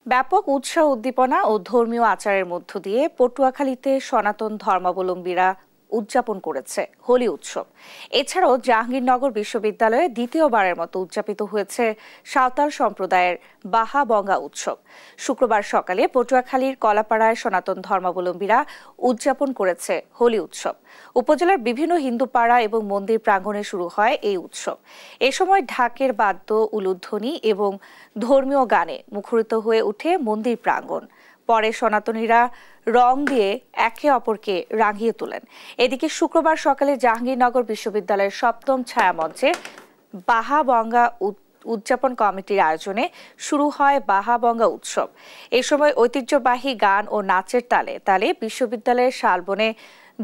ব্যাপক উৎসাহ উদ্দীপনা ও ধর্মীয় আচারের মধ্য দিয়ে পটুয়াখালীতে সনাতন ধর্মাবলম্বীরা উদযাপন করেছে হোলি উৎসব। এছাড়াও জাহাঙ্গীরনগর বিশ্ববিদ্যালয়ে দ্বিতীয়বারের মতো উদযাপিত হয়েছে সাঁওতাল সম্প্রদায়ের বাহা বঙ্গা উৎসব। শুক্রবার সকালে পটুয়াখালীর কলাপাড়ায় সনাতন ধর্মাবলম্বীরা উদযাপন করেছে হোলি উৎসব। উপজেলার বিভিন্ন হিন্দু পাড়া এবং মন্দির প্রাঙ্গণে শুরু হয় এই উৎসব। এ সময় ঢাকের বাদ্য, উলুধ্বনি এবং ধর্মীয় গানে মুখরিত হয়ে ওঠে মন্দির প্রাঙ্গণ। পরে সনাতনীরা রং দিয়ে একে অপরকে রাঙিয়ে তোলেন। এদিকে শুক্রবার সকালে জাহাঙ্গীরনগর বিশ্ববিদ্যালয়ের সপ্তম ছায়ামঞ্চে বাহা বঙ্গা উদযাপন কমিটির আয়োজনে শুরু হয় বাহা বঙ্গা উৎসব। এ সময় ঐতিহ্যবাহী গান ও নাচের তালে তালে বিশ্ববিদ্যালয়ের শালবনে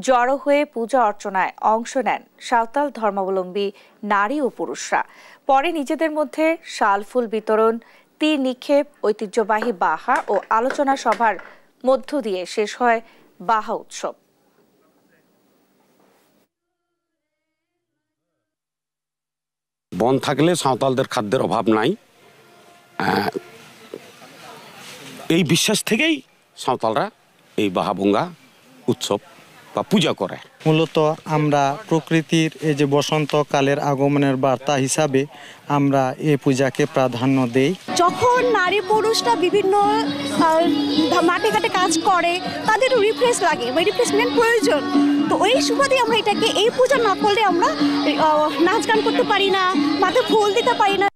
জড়ো হয়ে পূজা অর্চনায় অংশ নেন সাঁওতাল ধর্মাবলম্বী নারী ও পুরুষরা। পরে নিজেদের মধ্যে শাল ফুল বিতরণ, তীর নিক্ষেপ, ঐতিহ্যবাহী বাহা ও আলোচনা সভার মধ্য দিয়ে শেষ হয় বাহা উৎসব। বন থাকলে সাঁওতালদের খাদ্যের অভাব নাই, এই বিশ্বাস থেকেই সাঁওতালরা এই বাহাবঙ্গা উৎসব বা পূজা করে। মূলত আমরা প্রকৃতির এই যে বসন্তকালের আগমনের বার্তা হিসাবে আমরা এই পূজাকে প্রাধান্য দেই। যখন নারী পুরুষরা বিভিন্ন মাঠে ঘাটে কাজ করে, তাদের রিফ্রেশ লাগে, রিফ্রেশমেন্ট প্রয়োজন। তো ওই সুবাদে আমরা এই পূজা না করলে আমরা নাচ গান করতে পারি না, মাথায় ফুল দিতে পারি না।